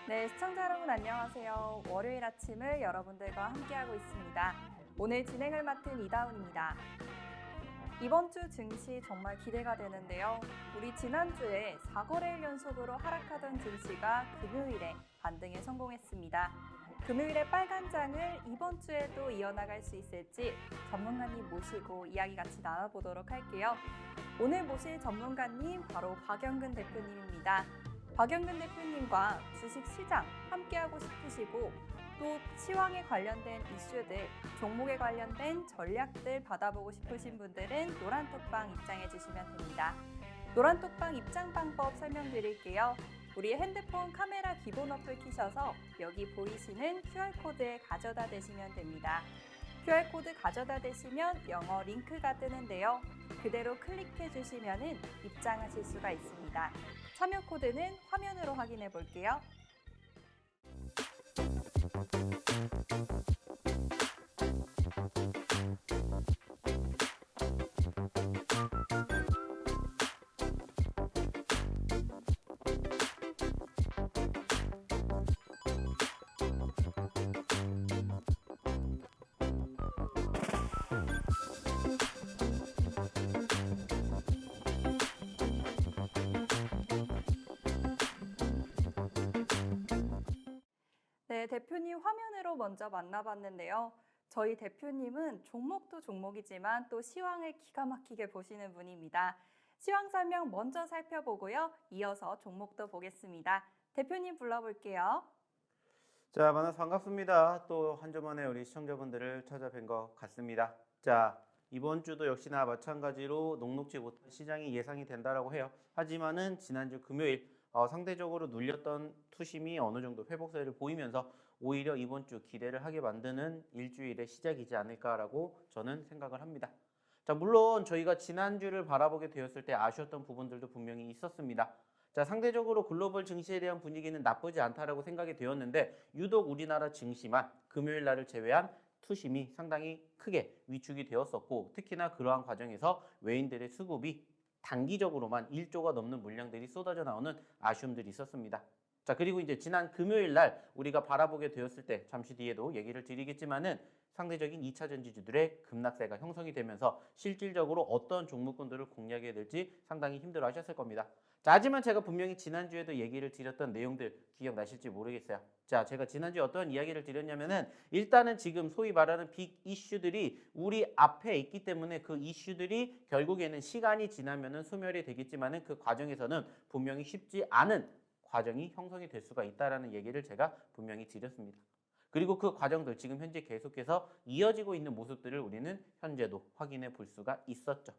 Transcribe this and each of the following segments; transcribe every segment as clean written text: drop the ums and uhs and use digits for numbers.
네, 시청자 여러분 안녕하세요. 월요일 아침을 여러분들과 함께하고 있습니다. 오늘 진행을 맡은 이다운입니다. 이번 주 증시 정말 기대가 되는데요. 우리 지난주에 4거래일 연속으로 하락하던 증시가 금요일에 반등에 성공했습니다. 금요일의 빨간 장을 이번 주에도 이어나갈 수 있을지 전문가님 모시고 이야기 같이 나눠보도록 할게요. 오늘 모실 전문가님 바로 박영근 대표님입니다. 박영근 대표님과 주식시장 함께하고 싶으시고 또 시황에 관련된 이슈들, 종목에 관련된 전략들 받아보고 싶으신 분들은 노란톡방 입장해 주시면 됩니다. 노란톡방 입장 방법 설명드릴게요. 우리 핸드폰 카메라 기본 어플 키셔서 여기 보이시는 QR코드에 가져다 대시면 됩니다. QR코드 가져다 대시면 영어 링크가 뜨는데요. 그대로 클릭해 주시면 입장하실 수가 있습니다. 참여 코드는 화면으로 확인해 볼게요. 네, 대표님 화면으로 먼저 만나봤는데요. 저희 대표님은 종목도 종목이지만 또 시황을 기가 막히게 보시는 분입니다. 시황 설명 먼저 살펴보고요. 이어서 종목도 보겠습니다. 대표님 불러볼게요. 자, 만나서 반갑습니다. 또 한 주 만에 우리 시청자분들을 찾아뵌 것 같습니다. 자, 이번 주도 역시나 마찬가지로 녹록지 못한 시장이 예상이 된다라고 해요. 하지만은 지난주 금요일 상대적으로 눌렸던 투심이 어느 정도 회복세를 보이면서 오히려 이번 주 기대를 하게 만드는 일주일의 시작이지 않을까라고 저는 생각을 합니다. 자, 물론 저희가 지난주를 바라보게 되었을 때 아쉬웠던 부분들도 분명히 있었습니다. 자, 상대적으로 글로벌 증시에 대한 분위기는 나쁘지 않다라고 생각이 되었는데 유독 우리나라 증시만 금요일 날을 제외한 투심이 상당히 크게 위축이 되었었고 특히나 그러한 과정에서 외인들의 수급이 단기적으로만 1조가 넘는 물량들이 쏟아져 나오는 아쉬움들이 있었습니다. 자, 그리고 이제 지난 금요일 날 우리가 바라보게 되었을 때 잠시 뒤에도 얘기를 드리겠지만은 상대적인 2차 전지주들의 급락세가 형성이 되면서 실질적으로 어떤 종목군들을 공략해야 될지 상당히 힘들어 하셨을 겁니다. 자, 하지만 제가 분명히 지난주에도 얘기를 드렸던 내용들 기억나실지 모르겠어요. 자, 제가 지난주에 어떤 이야기를 드렸냐면은 일단은 지금 소위 말하는 빅 이슈들이 우리 앞에 있기 때문에 그 이슈들이 결국에는 시간이 지나면은 소멸이 되겠지만은 그 과정에서는 분명히 쉽지 않은 과정이 형성이 될 수가 있다라는 얘기를 제가 분명히 드렸습니다. 그리고 그 과정들 지금 현재 계속해서 이어지고 있는 모습들을 우리는 현재도 확인해 볼 수가 있었죠.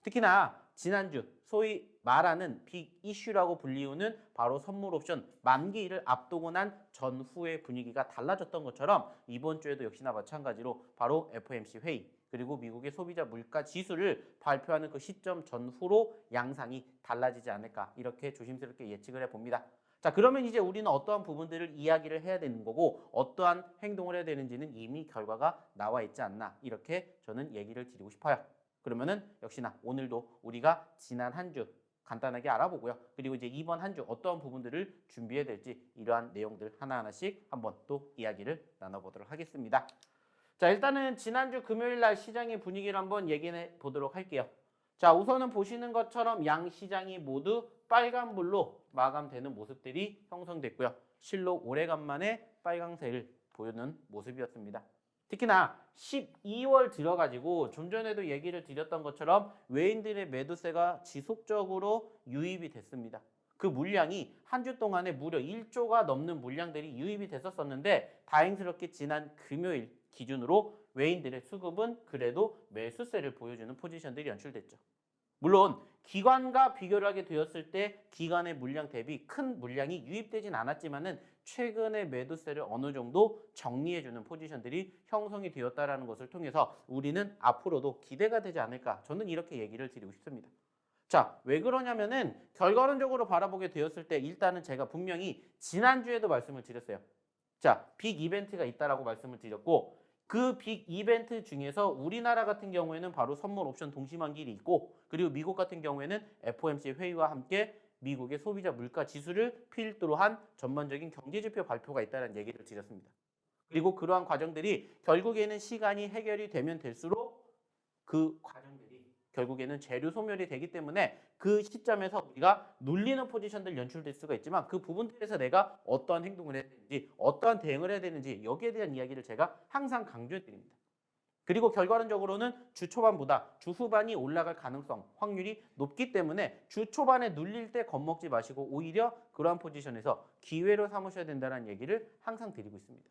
특히나 지난주 소위 말하는 빅 이슈라고 불리우는 바로 선물 옵션 만기를 앞두고 난 전후의 분위기가 달라졌던 것처럼 이번 주에도 역시나 마찬가지로 바로 FOMC 회의 그리고 미국의 소비자 물가 지수를 발표하는 그 시점 전후로 양상이 달라지지 않을까 이렇게 조심스럽게 예측을 해봅니다. 자, 그러면 이제 우리는 어떠한 부분들을 이야기를 해야 되는 거고 어떠한 행동을 해야 되는지는 이미 결과가 나와 있지 않나 이렇게 저는 얘기를 드리고 싶어요. 그러면은 역시나 오늘도 우리가 지난 한 주 간단하게 알아보고요. 그리고 이제 이번 한 주 어떠한 부분들을 준비해야 될지 이러한 내용들 하나하나씩 한번 또 이야기를 나눠보도록 하겠습니다. 자, 일단은 지난주 금요일 날 시장의 분위기를 한번 얘기해 보도록 할게요. 자, 우선은 보시는 것처럼 양 시장이 모두 빨간불로 마감되는 모습들이 형성됐고요. 실로 오래간만에 빨강색을 보이는 모습이었습니다. 특히나 12월 들어가지고 좀 전에도 얘기를 드렸던 것처럼 외인들의 매도세가 지속적으로 유입이 됐습니다. 그 물량이 한 주 동안에 무려 1조가 넘는 물량들이 유입이 됐었는데 다행스럽게 지난 금요일 기준으로 외인들의 수급은 그래도 매수세를 보여주는 포지션들이 연출됐죠. 물론 기관과 비교를 하게 되었을 때 기관의 물량 대비 큰 물량이 유입되진 않았지만은 최근의 매도세를 어느 정도 정리해주는 포지션들이 형성이 되었다는 것을 통해서 우리는 앞으로도 기대가 되지 않을까 저는 이렇게 얘기를 드리고 싶습니다. 자, 왜 그러냐면은 결과론적으로 바라보게 되었을 때 일단은 제가 분명히 지난주에도 말씀을 드렸어요. 자, 빅 이벤트가 있다라고 말씀을 드렸고 그 빅 이벤트 중에서 우리나라 같은 경우에는 바로 선물 옵션 동시만기일이 있고 그리고 미국 같은 경우에는 FOMC 회의와 함께 미국의 소비자 물가 지수를 필두로 한 전반적인 경제 지표 발표가 있다는 얘기를 드렸습니다. 그리고 그러한 과정들이 결국에는 시간이 해결이 되면 될수록 그 과정들이 결국에는 재료 소멸이 되기 때문에 그 시점에서 우리가 눌리는 포지션들 연출될 수가 있지만 그 부분들에서 내가 어떠한 행동을 해야 되는지 어떠한 대응을 해야 되는지 여기에 대한 이야기를 제가 항상 강조해 드립니다. 그리고 결과론적으로는 주 초반보다 주 후반이 올라갈 가능성, 확률이 높기 때문에 주 초반에 눌릴 때 겁먹지 마시고 오히려 그러한 포지션에서 기회로 삼으셔야 된다는 얘기를 항상 드리고 있습니다.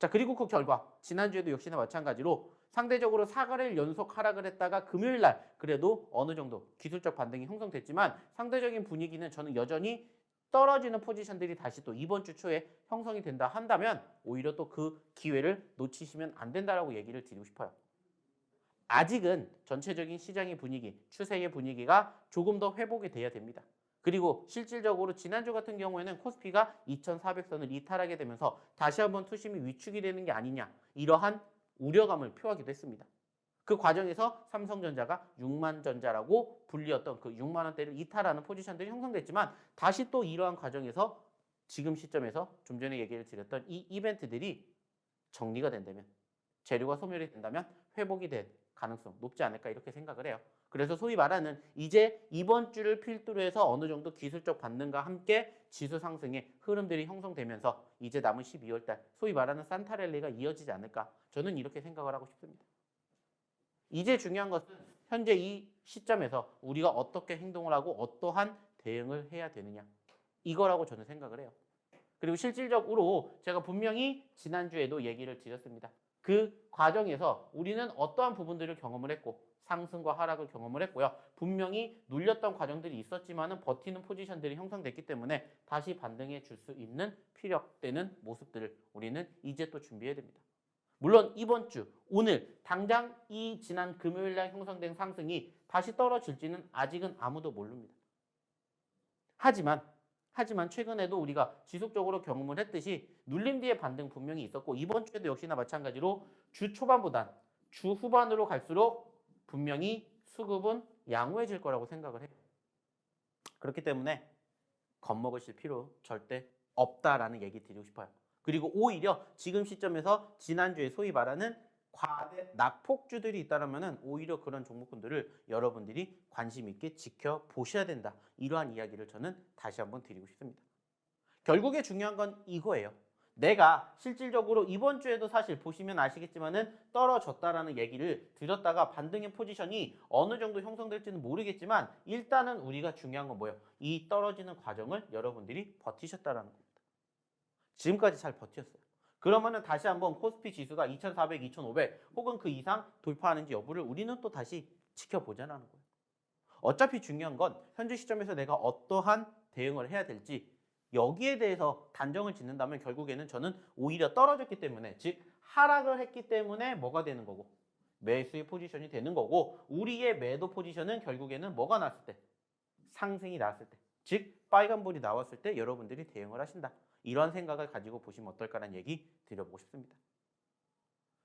자, 그리고 그 결과 지난주에도 역시나 마찬가지로 상대적으로 4거래일 연속 하락을 했다가 금요일 날 그래도 어느 정도 기술적 반등이 형성됐지만 상대적인 분위기는 저는 여전히 떨어지는 포지션들이 다시 또 이번 주 초에 형성이 된다 한다면 오히려 또 그 기회를 놓치시면 안 된다라고 얘기를 드리고 싶어요. 아직은 전체적인 시장의 분위기, 추세의 분위기가 조금 더 회복이 돼야 됩니다. 그리고 실질적으로 지난주 같은 경우에는 코스피가 2400선을 이탈하게 되면서 다시 한번 투심이 위축이 되는 게 아니냐 이러한 우려감을 표하기도 했습니다. 그 과정에서 삼성전자가 6만전자라고 불리었던 그 6만 원대를 이탈하는 포지션들이 형성됐지만 다시 또 이러한 과정에서 지금 시점에서 좀 전에 얘기를 드렸던 이 이벤트들이 정리가 된다면 재료가 소멸이 된다면 회복이 될 가능성 높지 않을까 이렇게 생각을 해요. 그래서 소위 말하는 이제 이번 주를 필두로 해서 어느 정도 기술적 반등과 함께 지수 상승의 흐름들이 형성되면서 이제 남은 12월 달 소위 말하는 산타랠리가 이어지지 않을까 저는 이렇게 생각을 하고 싶습니다. 이제 중요한 것은 현재 이 시점에서 우리가 어떻게 행동을 하고 어떠한 대응을 해야 되느냐 이거라고 저는 생각을 해요. 그리고 실질적으로 제가 분명히 지난주에도 얘기를 드렸습니다. 그 과정에서 우리는 어떠한 부분들을 경험을 했고 상승과 하락을 경험을 했고요. 분명히 눌렸던 과정들이 있었지만은 버티는 포지션들이 형성됐기 때문에 다시 반등해 줄 수 있는 피력되는 모습들을 우리는 이제 또 준비해야 됩니다. 물론 이번 주 오늘 당장 이 지난 금요일 날 형성된 상승이 다시 떨어질지는 아직은 아무도 모릅니다. 하지만 최근에도 우리가 지속적으로 경험을 했듯이 눌림 뒤에 반등 분명히 있었고 이번 주에도 역시나 마찬가지로 주 초반보단 주 후반으로 갈수록 분명히 수급은 양호해질 거라고 생각을 해요. 그렇기 때문에 겁먹으실 필요 절대 없다라는 얘기 드리고 싶어요. 그리고 오히려 지금 시점에서 지난주에 소위 말하는 과대 낙폭주들이 있다면 오히려 그런 종목군들을 여러분들이 관심 있게 지켜보셔야 된다. 이러한 이야기를 저는 다시 한번 드리고 싶습니다. 결국에 중요한 건 이거예요. 내가 실질적으로 이번 주에도 사실 보시면 아시겠지만은 떨어졌다라는 얘기를 드렸다가 반등의 포지션이 어느 정도 형성될지는 모르겠지만 일단은 우리가 중요한 건 뭐예요? 이 떨어지는 과정을 여러분들이 버티셨다라는 겁니다. 지금까지 잘 버텼어요. 그러면은 다시 한번 코스피 지수가 2400, 2500 혹은 그 이상 돌파하는지 여부를 우리는 또 다시 지켜보자는 거예요. 어차피 중요한 건 현재 시점에서 내가 어떠한 대응을 해야 될지 여기에 대해서 단정을 짓는다면 결국에는 저는 오히려 떨어졌기 때문에 즉 하락을 했기 때문에 뭐가 되는 거고 매수의 포지션이 되는 거고 우리의 매도 포지션은 결국에는 뭐가 났을 때 상승이 났을 때 즉 빨간불이 나왔을 때 여러분들이 대응을 하신다. 이런 생각을 가지고 보시면 어떨까라는 얘기 드려보고 싶습니다.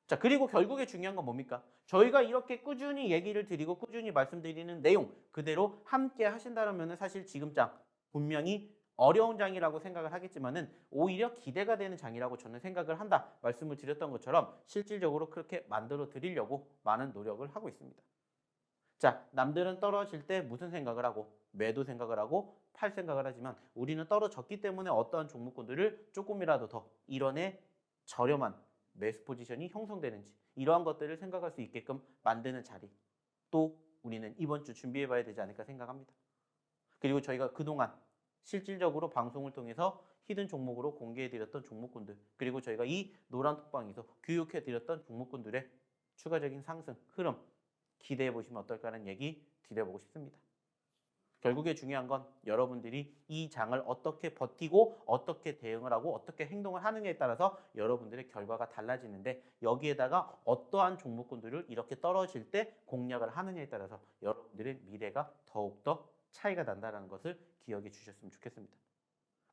자, 그리고 결국에 중요한 건 뭡니까? 저희가 이렇게 꾸준히 얘기를 드리고 꾸준히 말씀드리는 내용 그대로 함께 하신다면 사실 지금 장 분명히 어려운 장이라고 생각을 하겠지만은 오히려 기대가 되는 장이라고 저는 생각을 한다. 말씀을 드렸던 것처럼 실질적으로 그렇게 만들어 드리려고 많은 노력을 하고 있습니다. 자, 남들은 떨어질 때 무슨 생각을 하고 매도 생각을 하고 팔 생각을 하지만 우리는 떨어졌기 때문에 어떠한 종목군들을 조금이라도 더 이런의 저렴한 매수 포지션이 형성되는지 이러한 것들을 생각할 수 있게끔 만드는 자리 또 우리는 이번 주 준비해 봐야 되지 않을까 생각합니다. 그리고 저희가 그동안 실질적으로 방송을 통해서 히든 종목으로 공개해 드렸던 종목군들 그리고 저희가 이 노란 톡방에서 교육해 드렸던 종목군들의 추가적인 상승 흐름 기대해 보시면 어떨까라는 얘기 드려보고 싶습니다. 결국에 중요한 건 여러분들이 이 장을 어떻게 버티고 어떻게 대응을 하고 어떻게 행동을 하느냐에 따라서 여러분들의 결과가 달라지는데 여기에다가 어떠한 종목군들을 이렇게 떨어질 때 공략을 하느냐에 따라서 여러분들의 미래가 더욱더 차이가 난다는 것을 기억해 주셨으면 좋겠습니다.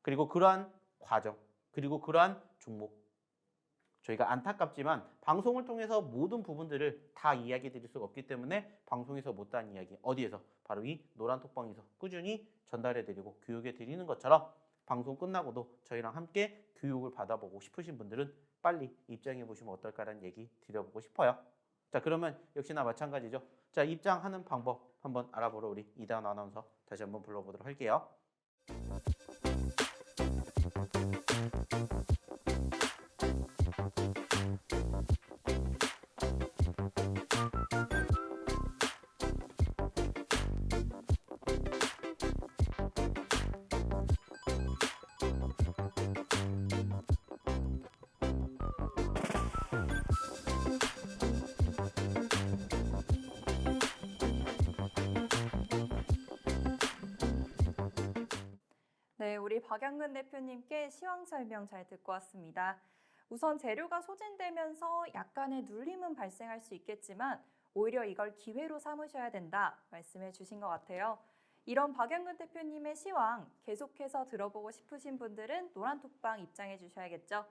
그리고 그러한 과정 그리고 그러한 종목 저희가 안타깝지만 방송을 통해서 모든 부분들을 다 이야기 드릴 수가 없기 때문에 방송에서 못한 이야기 어디에서? 바로 이 노란톡방에서 꾸준히 전달해 드리고 교육해 드리는 것처럼 방송 끝나고도 저희랑 함께 교육을 받아보고 싶으신 분들은 빨리 입장해 보시면 어떨까라는 얘기 드려보고 싶어요. 자, 그러면 역시나 마찬가지죠. 자, 입장하는 방법 한번 알아보러 우리 이다은 아나운서 다시 한번 불러보도록 할게요. 네, 우리 박양근 대표님께 시황 설명 잘 듣고 왔습니다. 우선 재료가 소진되면서 약간의 눌림은 발생할 수 있겠지만 오히려 이걸 기회로 삼으셔야 된다 말씀해 주신 것 같아요. 이런 박양근 대표님의 시황 계속해서 들어보고 싶으신 분들은 노란톡방 입장해 주셔야겠죠.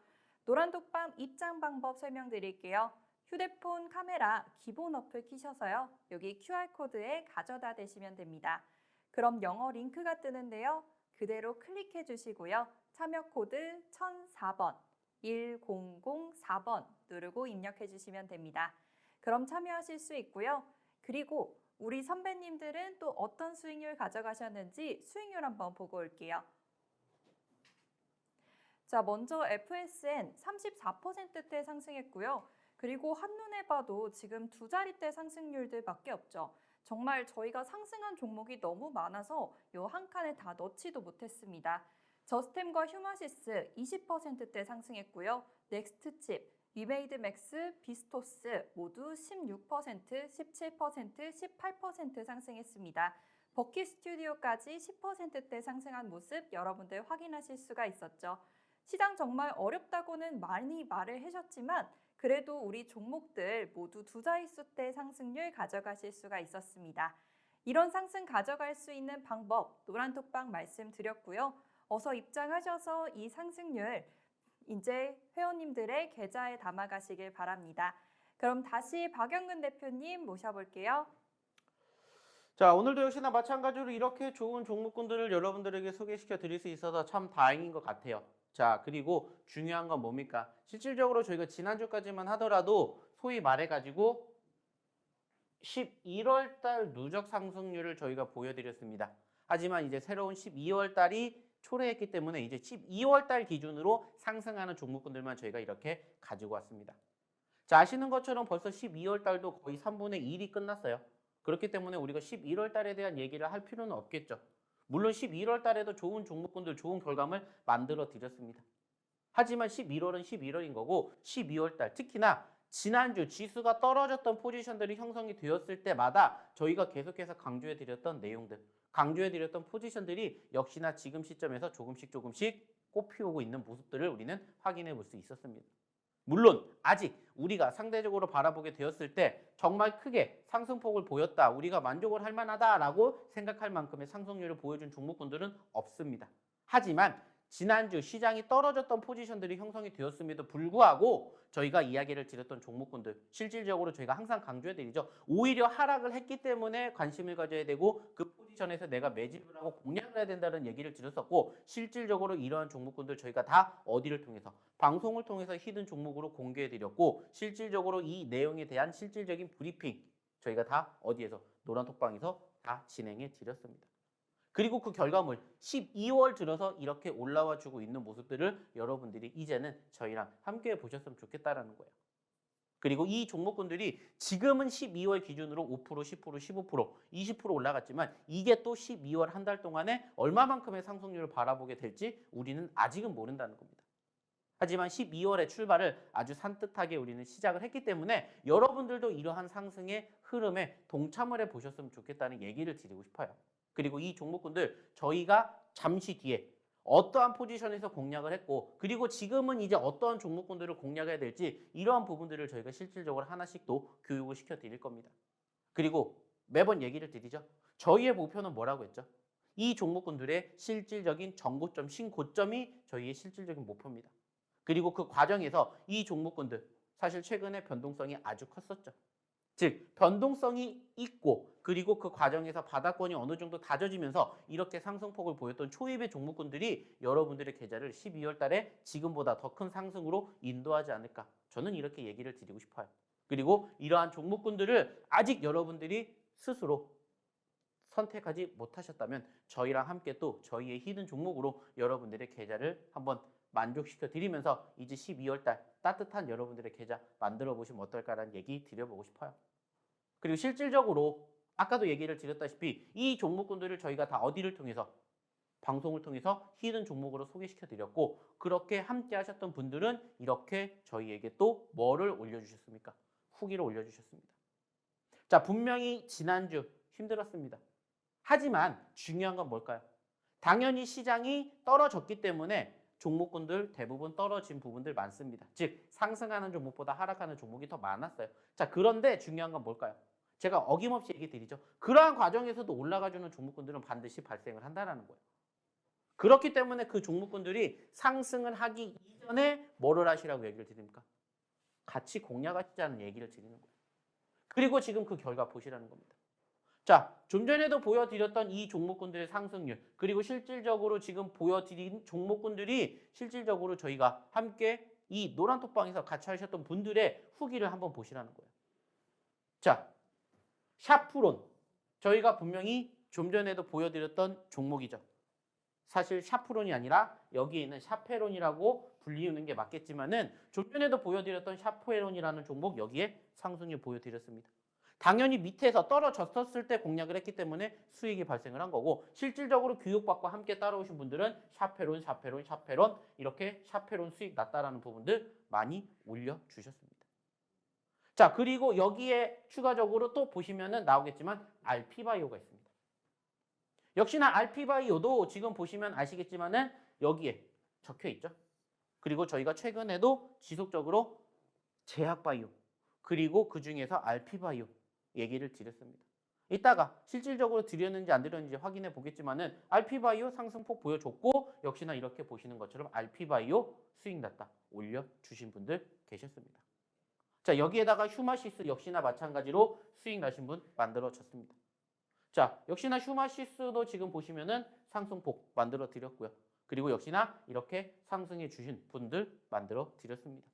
노란톡방 입장 방법 설명드릴게요. 휴대폰 카메라 기본 어플 키셔서요. 여기 QR코드에 가져다 대시면 됩니다. 그럼 영어 링크가 뜨는데요. 그대로 클릭해 주시고요. 참여 코드 1004번, 1004번 누르고 입력해 주시면 됩니다. 그럼 참여하실 수 있고요. 그리고 우리 선배님들은 또 어떤 수익률 가져가셨는지 수익률 한번 보고 올게요. 자, 먼저 FSN 34%대 상승했고요. 그리고 한눈에 봐도 지금 두 자릿대 상승률들밖에 없죠. 정말 저희가 상승한 종목이 너무 많아서 요 한 칸에 다 넣지도 못했습니다. 저스템과 휴마시스 20%대 상승했고요. 넥스트칩, 위메이드맥스, 비스토스 모두 16%, 17%, 18% 상승했습니다. 버킷스튜디오까지 10%대 상승한 모습 여러분들 확인하실 수가 있었죠. 시장 정말 어렵다고는 많이 말을 하셨지만 그래도 우리 종목들 모두 두 자릿수대 상승률 가져가실 수가 있었습니다. 이런 상승 가져갈 수 있는 방법 노란톡방 말씀드렸고요. 어서 입장하셔서 이 상승률 이제 회원님들의 계좌에 담아가시길 바랍니다. 그럼 다시 박영근 대표님 모셔볼게요. 자, 오늘도 역시나 마찬가지로 이렇게 좋은 종목군들을 여러분들에게 소개시켜 드릴 수 있어서 참 다행인 것 같아요. 자, 그리고 중요한 건 뭡니까? 실질적으로 저희가 지난주까지만 하더라도 소위 말해가지고 11월 달 누적 상승률을 저희가 보여드렸습니다. 하지만 이제 새로운 12월 달이 초래했기 때문에 이제 12월 달 기준으로 상승하는 종목군들만 저희가 이렇게 가지고 왔습니다. 자, 아시는 것처럼 벌써 12월 달도 거의 3분의 1이 끝났어요. 그렇기 때문에 우리가 11월 달에 대한 얘기를 할 필요는 없겠죠. 물론 11월 달에도 좋은 종목군들, 좋은 결과물 만들어 드렸습니다. 하지만 11월은 11월인 거고 12월 달 특히나 지난주 지수가 떨어졌던 포지션들이 형성이 되었을 때마다 저희가 계속해서 강조해 드렸던 내용들, 강조해 드렸던 포지션들이 역시나 지금 시점에서 조금씩 꽃피우고 있는 모습들을 우리는 확인해 볼 수 있었습니다. 물론 아직 우리가 상대적으로 바라보게 되었을 때 정말 크게 상승폭을 보였다, 우리가 만족을 할 만하다라고 생각할 만큼의 상승률을 보여준 종목군들은 없습니다. 하지만 지난주 시장이 떨어졌던 포지션들이 형성이 되었음에도 불구하고 저희가 이야기를 드렸던 종목군들 실질적으로 저희가 항상 강조해드리죠. 오히려 하락을 했기 때문에 관심을 가져야 되고 그 포지션에서 내가 매집을 하고 공략을 해야 된다는 얘기를 드렸었고 실질적으로 이러한 종목군들 저희가 다 어디를 통해서 방송을 통해서 히든 종목으로 공개해드렸고 실질적으로 이 내용에 대한 실질적인 브리핑 저희가 다 어디에서 노란톡방에서 다 진행해 드렸습니다. 그리고 그 결과물 12월 들어서 이렇게 올라와 주고 있는 모습들을 여러분들이 이제는 저희랑 함께 보셨으면 좋겠다라는 거예요. 그리고 이 종목군들이 지금은 12월 기준으로 5%, 10%, 15%, 20% 올라갔지만 이게 또 12월 한 달 동안에 얼마만큼의 상승률을 바라보게 될지 우리는 아직은 모른다는 겁니다. 하지만 12월의 출발을 아주 산뜻하게 우리는 시작을 했기 때문에 여러분들도 이러한 상승의 흐름에 동참을 해보셨으면 좋겠다는 얘기를 드리고 싶어요. 그리고 이 종목군들 저희가 잠시 뒤에 어떠한 포지션에서 공략을 했고 그리고 지금은 이제 어떠한 종목군들을 공략해야 될지 이러한 부분들을 저희가 실질적으로 하나씩 또 교육을 시켜드릴 겁니다. 그리고 매번 얘기를 드리죠. 저희의 목표는 뭐라고 했죠? 이 종목군들의 실질적인 정고점, 신고점이 저희의 실질적인 목표입니다. 그리고 그 과정에서 이 종목군들 사실 최근에 변동성이 아주 컸었죠. 즉 변동성이 있고 그리고 그 과정에서 바닥권이 어느 정도 다져지면서 이렇게 상승폭을 보였던 초입의 종목군들이 여러분들의 계좌를 12월 달에 지금보다 더 큰 상승으로 인도하지 않을까. 저는 이렇게 얘기를 드리고 싶어요. 그리고 이러한 종목군들을 아직 여러분들이 스스로 선택하지 못하셨다면 저희랑 함께 또 저희의 히든 종목으로 여러분들의 계좌를 한번 만족시켜 드리면서 이제 12월 달 따뜻한 여러분들의 계좌 만들어 보시면 어떨까라는 얘기 드려보고 싶어요. 그리고 실질적으로 아까도 얘기를 드렸다시피 이 종목군들을 저희가 다 어디를 통해서 방송을 통해서 히든 종목으로 소개시켜 드렸고 그렇게 함께 하셨던 분들은 이렇게 저희에게 또 뭐를 올려주셨습니까? 후기를 올려주셨습니다. 자, 분명히 지난주 힘들었습니다. 하지만 중요한 건 뭘까요? 당연히 시장이 떨어졌기 때문에 종목군들 대부분 떨어진 부분들 많습니다. 즉 상승하는 종목보다 하락하는 종목이 더 많았어요. 자, 그런데 중요한 건 뭘까요? 제가 어김없이 얘기 드리죠. 그러한 과정에서도 올라가주는 종목군들은 반드시 발생을 한다는 거예요. 그렇기 때문에 그 종목군들이 상승을 하기 이전에 뭐를 하시라고 얘기를 드립니까? 같이 공략하시자는 얘기를 드리는 거예요. 그리고 지금 그 결과 보시라는 겁니다. 자, 좀 전에도 보여드렸던 이 종목군들의 상승률 그리고 실질적으로 지금 보여드린 종목군들이 실질적으로 저희가 함께 이 노란톡방에서 같이 하셨던 분들의 후기를 한번 보시라는 거예요. 자, 샤프론 저희가 분명히 좀 전에도 보여드렸던 종목이죠. 사실 샤프론이 아니라 여기에 있는 샤페론이라고 불리우는 게 맞겠지만은 좀 전에도 보여드렸던 샤페론이라는 종목 여기에 상승률 보여드렸습니다. 당연히 밑에서 떨어졌었을 때 공략을 했기 때문에 수익이 발생을 한 거고 실질적으로 교육받고 함께 따라오신 분들은 샤페론 이렇게 샤페론 수익 났다라는 부분들 많이 올려주셨습니다. 자, 그리고 여기에 추가적으로 또 보시면은 나오겠지만 RP바이오가 있습니다. 역시나 RP바이오도 지금 보시면 아시겠지만은 여기에 적혀 있죠. 그리고 저희가 최근에도 지속적으로 제약바이오 그리고 그 중에서 RP바이오 얘기를 드렸습니다. 이따가 실질적으로 드렸는지 안 드렸는지 확인해 보겠지만은 RP바이오 상승폭 보여줬고 역시나 이렇게 보시는 것처럼 RP바이오 수익 났다 올려주신 분들 계셨습니다. 자, 여기에다가 휴마시스 역시나 마찬가지로 수익 나신 분 만들어졌습니다. 자, 역시나 휴마시스도 지금 보시면은 상승폭 만들어 드렸고요. 그리고 역시나 이렇게 상승해 주신 분들 만들어 드렸습니다.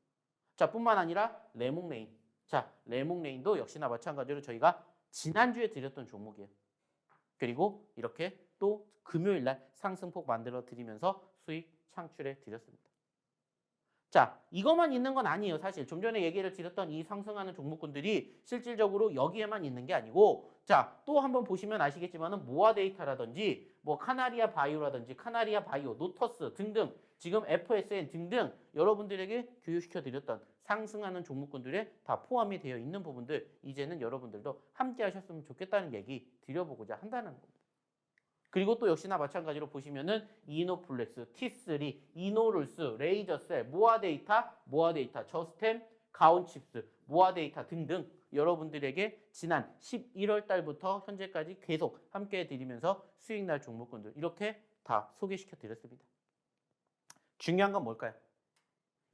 자, 뿐만 아니라 레몽레인. 자, 레몽레인도 역시나 마찬가지로 저희가 지난주에 드렸던 종목이에요. 그리고 이렇게 또 금요일 날 상승폭 만들어 드리면서 수익 창출해 드렸습니다. 자, 이것만 있는 건 아니에요. 사실 좀 전에 얘기를 드렸던 이 상승하는 종목군들이 실질적으로 여기에만 있는 게 아니고 자, 또 한번 보시면 아시겠지만은 모아데이터라든지 뭐 카나리아 바이오라든지 카나리아 바이오, 노터스 등등 지금 FSN 등등 여러분들에게 교육시켜 드렸던 상승하는 종목군들에 다 포함이 되어 있는 부분들 이제는 여러분들도 함께 하셨으면 좋겠다는 얘기 드려보고자 한다는 겁니다. 그리고 또 역시나 마찬가지로 보시면은 이노플렉스, T3, 이노룰스, 레이저셀, 모아데이터, 저스템, 가온칩스, 모아데이터 등등 여러분들에게 지난 11월 달부터 현재까지 계속 함께 해드리면서 수익 날 종목군들 이렇게 다 소개시켜 드렸습니다. 중요한 건 뭘까요?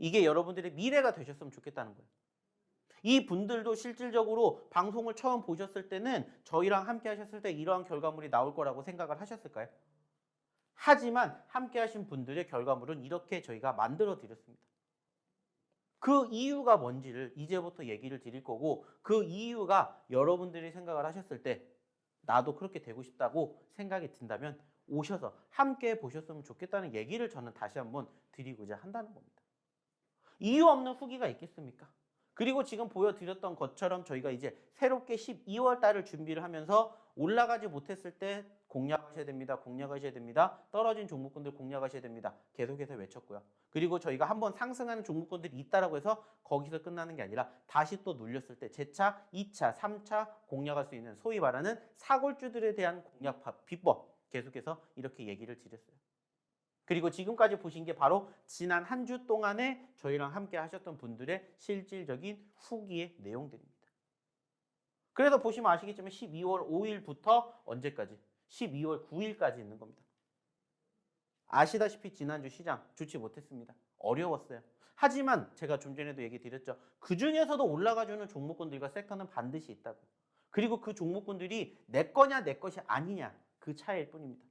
이게 여러분들의 미래가 되셨으면 좋겠다는 거예요. 이 분들도 실질적으로 방송을 처음 보셨을 때는 저희랑 함께 하셨을 때 이러한 결과물이 나올 거라고 생각을 하셨을까요? 하지만 함께 하신 분들의 결과물은 이렇게 저희가 만들어 드렸습니다. 그 이유가 뭔지를 이제부터 얘기를 드릴 거고 그 이유가 여러분들이 생각을 하셨을 때 나도 그렇게 되고 싶다고 생각이 든다면 오셔서 함께 보셨으면 좋겠다는 얘기를 저는 다시 한번 드리고자 한다는 겁니다. 이유 없는 후기가 있겠습니까? 그리고 지금 보여드렸던 것처럼 저희가 이제 새롭게 12월 달을 준비를 하면서 올라가지 못했을 때 공략하셔야 됩니다. 떨어진 종목군들 공략하셔야 됩니다. 계속해서 외쳤고요. 그리고 저희가 한번 상승하는 종목군들이 있다라고 해서 거기서 끝나는 게 아니라 다시 또 눌렸을 때 재차, 2차, 3차 공략할 수 있는 소위 말하는 사골주들에 대한 공략 비법 계속해서 이렇게 얘기를 드렸어요. 그리고 지금까지 보신 게 바로 지난 한 주 동안에 저희랑 함께 하셨던 분들의 실질적인 후기의 내용들입니다. 그래서 보시면 아시겠지만 12월 5일부터 언제까지? 12월 9일까지 있는 겁니다. 아시다시피 지난주 시장 좋지 못했습니다. 어려웠어요. 하지만 제가 좀 전에도 얘기 드렸죠. 그 중에서도 올라가주는 종목군들과 섹터는 반드시 있다고. 그리고 그 종목군들이 내 거냐 내 것이 아니냐 그 차이일 뿐입니다.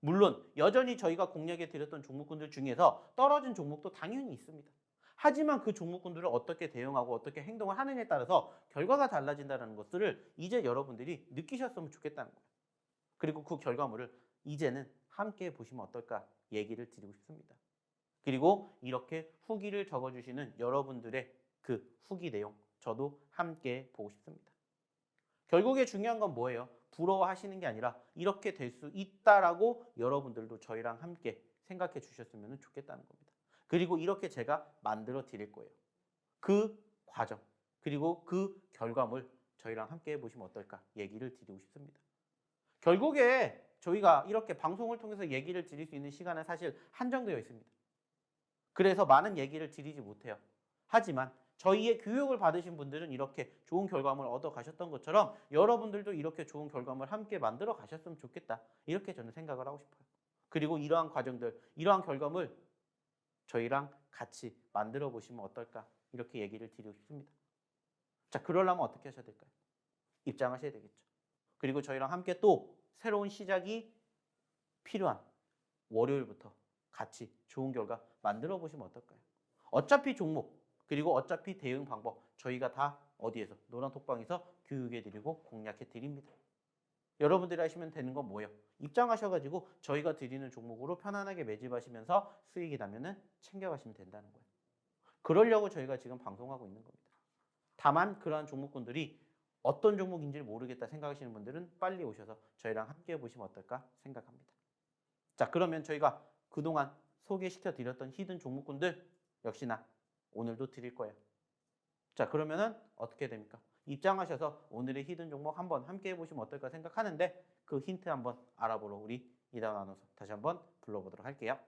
물론 여전히 저희가 공략해 드렸던 종목군들 중에서 떨어진 종목도 당연히 있습니다. 하지만 그 종목군들을 어떻게 대응하고 어떻게 행동을 하느냐에 따라서 결과가 달라진다는 것을 이제 여러분들이 느끼셨으면 좋겠다는 거예요. 그리고 그 결과물을 이제는 함께 보시면 어떨까 얘기를 드리고 싶습니다. 그리고 이렇게 후기를 적어주시는 여러분들의 그 후기 내용 저도 함께 보고 싶습니다. 결국에 중요한 건 뭐예요? 부러워하시는 게 아니라 이렇게 될 수 있다라고 여러분들도 저희랑 함께 생각해 주셨으면 좋겠다는 겁니다. 그리고 이렇게 제가 만들어 드릴 거예요. 그 과정 그리고 그 결과물 저희랑 함께 해보시면 어떨까 얘기를 드리고 싶습니다. 결국에 저희가 이렇게 방송을 통해서 얘기를 드릴 수 있는 시간은 사실 한정되어 있습니다. 그래서 많은 얘기를 드리지 못해요. 하지만 저희의 교육을 받으신 분들은 이렇게 좋은 결과물 얻어 가셨던 것처럼 여러분들도 이렇게 좋은 결과물 함께 만들어 가셨으면 좋겠다. 이렇게 저는 생각을 하고 싶어요. 그리고 이러한 과정들, 이러한 결과물 저희랑 같이 만들어 보시면 어떨까? 이렇게 얘기를 드리고 싶습니다. 자, 그러려면 어떻게 하셔야 될까요? 입장하셔야 되겠죠. 그리고 저희랑 함께 또 새로운 시작이 필요한 월요일부터 같이 좋은 결과 만들어 보시면 어떨까요? 어차피 종목 그리고 어차피 대응 방법 저희가 다 어디에서 노란톡방에서 교육해 드리고 공략해 드립니다. 여러분들이 하시면 되는 건 뭐예요? 입장하셔가지고 저희가 드리는 종목으로 편안하게 매집하시면서 수익이 나면은 챙겨가시면 된다는 거예요. 그러려고 저희가 지금 방송하고 있는 겁니다. 다만 그러한 종목군들이 어떤 종목인지 모르겠다 생각하시는 분들은 빨리 오셔서 저희랑 함께 해보시면 어떨까 생각합니다. 자, 그러면 저희가 그동안 소개시켜 드렸던 히든 종목군들 역시나 오늘도 드릴 거예요. 자, 그러면은 어떻게 됩니까? 입장하셔서 오늘의 히든 종목 한번 함께 해보시면 어떨까 생각하는데 그 힌트 한번 알아보러 우리 이다운 아나운서 다시 한번 불러보도록 할게요.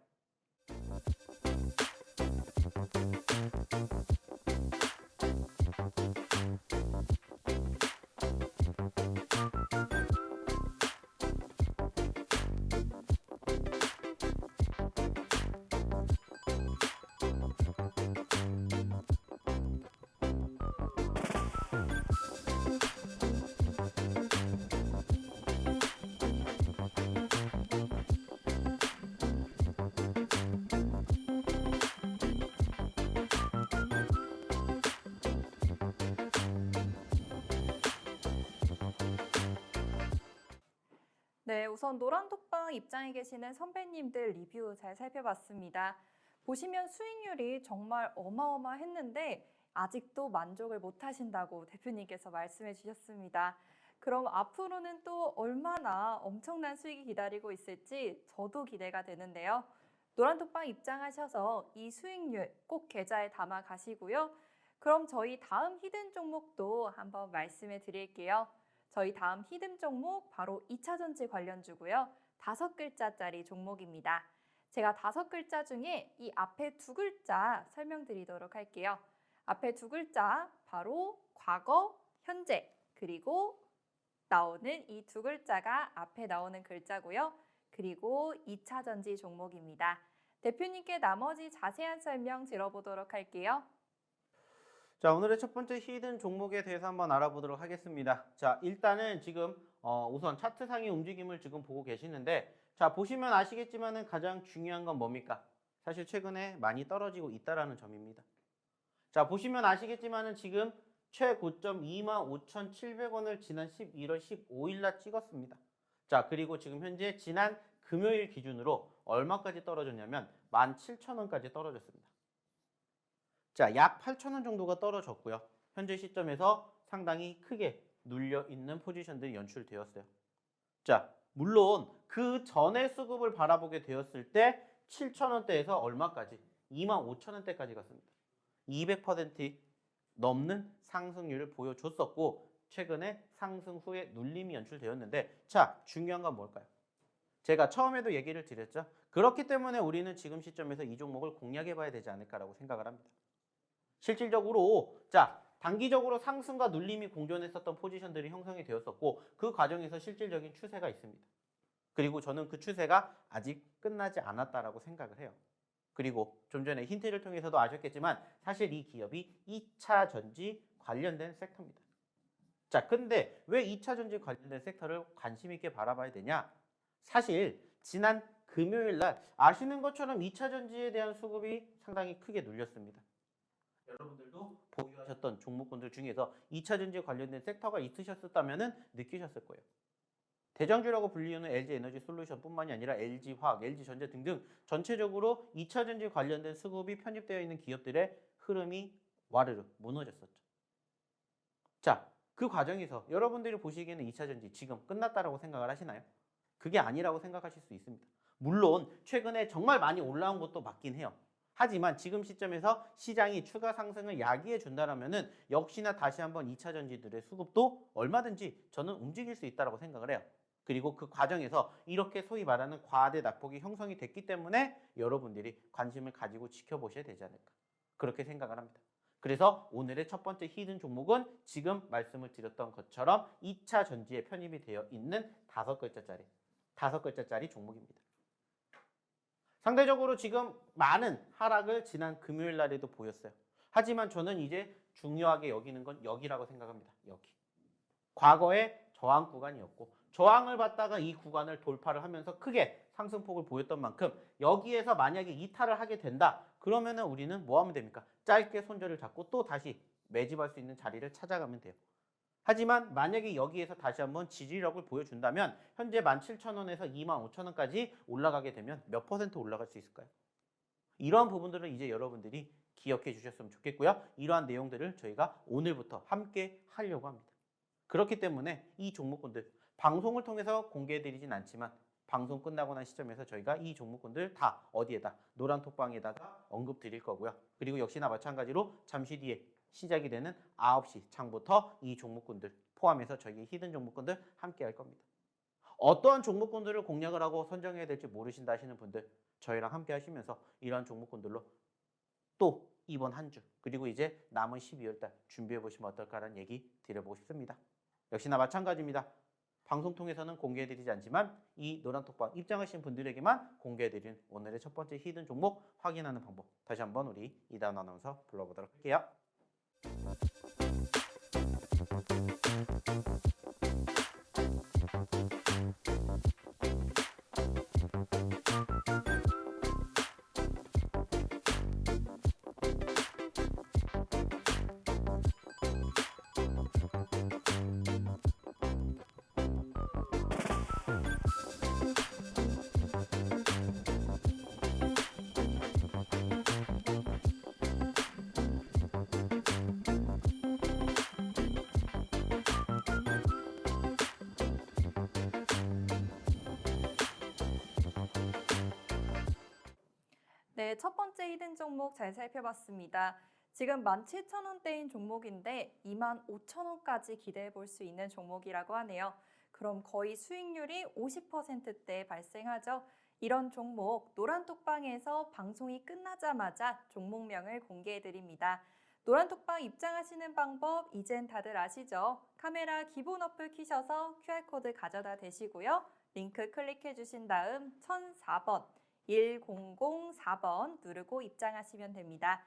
네, 우선 노란톡방 입장에 계시는 선배님들 리뷰 잘 살펴봤습니다. 보시면 수익률이 정말 어마어마했는데 아직도 만족을 못 하신다고 대표님께서 말씀해 주셨습니다. 그럼 앞으로는 또 얼마나 엄청난 수익이 기다리고 있을지 저도 기대가 되는데요. 노란톡방 입장하셔서 이 수익률 꼭 계좌에 담아 가시고요. 그럼 저희 다음 히든 종목도 한번 말씀해 드릴게요. 저희 다음 히든 종목 바로 2차전지 관련주고요. 5글자짜리 종목입니다. 제가 5글자 중에 이 앞에 2글자 설명드리도록 할게요. 앞에 2글자 바로 과거, 현재, 그리고 나오는 이 2글자가 앞에 나오는 글자고요. 그리고 2차전지 종목입니다. 대표님께 나머지 자세한 설명 들어보도록 할게요. 자, 오늘의 첫 번째 히든 종목에 대해서 한번 알아보도록 하겠습니다. 자, 일단은 지금 우선 차트상의 움직임을 지금 보고 계시는데 자, 보시면 아시겠지만은 가장 중요한 건 뭡니까? 사실 최근에 많이 떨어지고 있다라는 점입니다. 자, 보시면 아시겠지만은 지금 최고점 25,700원을 지난 11월 15일 날 찍었습니다. 자, 그리고 지금 현재 지난 금요일 기준으로 얼마까지 떨어졌냐면 17,000원까지 떨어졌습니다. 자, 약 8,000원 정도가 떨어졌고요. 현재 시점에서 상당히 크게 눌려 있는 포지션들이 연출되었어요. 자, 물론 그 전에 수급을 바라보게 되었을 때 7,000원대에서 얼마까지? 25,000원대까지 갔습니다. 200% 넘는 상승률을 보여줬었고 최근에 상승 후에 눌림이 연출되었는데 자, 중요한 건 뭘까요? 제가 처음에도 얘기를 드렸죠. 그렇기 때문에 우리는 지금 시점에서 이 종목을 공략해 봐야 되지 않을까라고 생각을 합니다. 실질적으로 자, 단기적으로 상승과 눌림이 공존했었던 포지션들이 형성이 되었었고 그 과정에서 실질적인 추세가 있습니다. 그리고 저는 그 추세가 아직 끝나지 않았다라고 생각을 해요. 그리고 좀 전에 힌트를 통해서도 아셨겠지만 사실 이 기업이 2차 전지 관련된 섹터입니다. 자, 근데 왜 2차 전지 관련된 섹터를 관심 있게 바라봐야 되냐? 사실 지난 금요일 날 아시는 것처럼 2차 전지에 대한 수급이 상당히 크게 눌렸습니다. 여러분들도 보유하셨던 종목군들 중에서 2차 전지 관련된 섹터가 있으셨다면 느끼셨을 거예요. 대장주라고 불리우는 LG에너지솔루션뿐만이 아니라 LG화학, LG전자 등등 전체적으로 2차 전지 관련된 수급이 편입되어 있는 기업들의 흐름이 와르르 무너졌었죠. 자, 그 과정에서 여러분들이 보시기에는 2차 전지 지금 끝났다라고 생각을 하시나요? 그게 아니라고 생각하실 수 있습니다. 물론 최근에 정말 많이 올라온 것도 맞긴 해요. 하지만 지금 시점에서 시장이 추가 상승을 야기해 준다라면은 역시나 다시 한번 2차 전지들의 수급도 얼마든지 저는 움직일 수 있다고 생각을 해요. 그리고 그 과정에서 이렇게 소위 말하는 과대 낙폭이 형성이 됐기 때문에 여러분들이 관심을 가지고 지켜보셔야 되지 않을까. 그렇게 생각을 합니다. 그래서 오늘의 첫 번째 히든 종목은 지금 말씀을 드렸던 것처럼 2차 전지에 편입이 되어 있는 5글자짜리 종목입니다. 상대적으로 지금 많은 하락을 지난 금요일 날에도 보였어요. 하지만 저는 이제 중요하게 여기는 건 여기라고 생각합니다. 여기. 과거의 저항 구간이었고 저항을 받다가 이 구간을 돌파를 하면서 크게 상승폭을 보였던 만큼 여기에서 만약에 이탈을 하게 된다. 그러면은 우리는 뭐 하면 됩니까? 짧게 손절을 잡고 또 다시 매집할 수 있는 자리를 찾아가면 돼요. 하지만 만약에 여기에서 다시 한번 지지력을 보여준다면 현재 17,000원에서 25,000원까지 올라가게 되면 몇 퍼센트 올라갈 수 있을까요? 이러한 부분들은 이제 여러분들이 기억해 주셨으면 좋겠고요. 이러한 내용들을 저희가 오늘부터 함께 하려고 합니다. 그렇기 때문에 이 종목군들 방송을 통해서 공개해드리진 않지만 방송 끝나고 난 시점에서 저희가 이 종목군들 다 어디에다 노란 톡방에다가 언급 드릴 거고요. 그리고 역시나 마찬가지로 잠시 뒤에 시작이 되는 9시 장부터 이 종목군들 포함해서 저희 히든 종목군들 함께 할 겁니다. 어떠한 종목군들을 공략을 하고 선정해야 될지 모르신다 하시는 분들 저희랑 함께 하시면서 이러한 종목군들로 또 이번 한 주 그리고 이제 남은 12월 달 준비해 보시면 어떨까라는 얘기 드려보고 싶습니다. 역시나 마찬가지입니다. 방송 통해서는 공개해드리지 않지만 이 노란톡방 입장하신 분들에게만 공개해드리는 오늘의 첫 번째 히든 종목 확인하는 방법 다시 한번 우리 이다운 아나운서 불러보도록 할게요. 네, 첫 번째 히든 종목 잘 살펴봤습니다. 지금 17,000원대인 종목인데 25,000원까지 기대해 볼 수 있는 종목이라고 하네요. 그럼 거의 수익률이 50%대 발생하죠. 이런 종목 노란톡방에서 방송이 끝나자마자 종목명을 공개해 드립니다. 노란톡방 입장하시는 방법 이젠 다들 아시죠? 카메라 기본 어플 키셔서 QR코드 가져다 대시고요. 링크 클릭해 주신 다음 1004번 1004번 누르고 입장하시면 됩니다.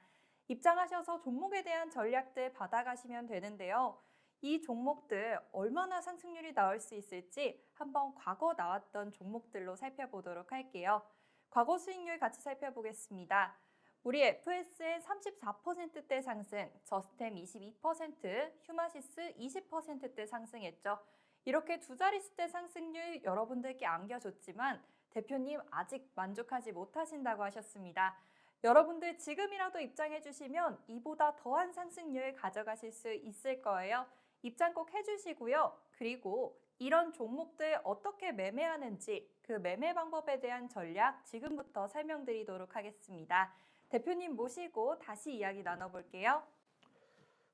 입장하셔서 종목에 대한 전략들 받아가시면 되는데요. 이 종목들 얼마나 상승률이 나올 수 있을지 한번 과거 나왔던 종목들로 살펴보도록 할게요. 과거 수익률 같이 살펴보겠습니다. 우리 FSN 34%대 상승, 저스템 22%, 휴마시스 20%대 상승했죠. 이렇게 두 자릿수대 상승률 여러분들께 안겨줬지만 대표님 아직 만족하지 못하신다고 하셨습니다. 여러분들 지금이라도 입장해 주시면 이보다 더한 상승률 가져가실 수 있을 거예요. 입장 꼭 해주시고요. 그리고 이런 종목들 어떻게 매매하는지 그 매매 방법에 대한 전략 지금부터 설명드리도록 하겠습니다. 대표님 모시고 다시 이야기 나눠볼게요.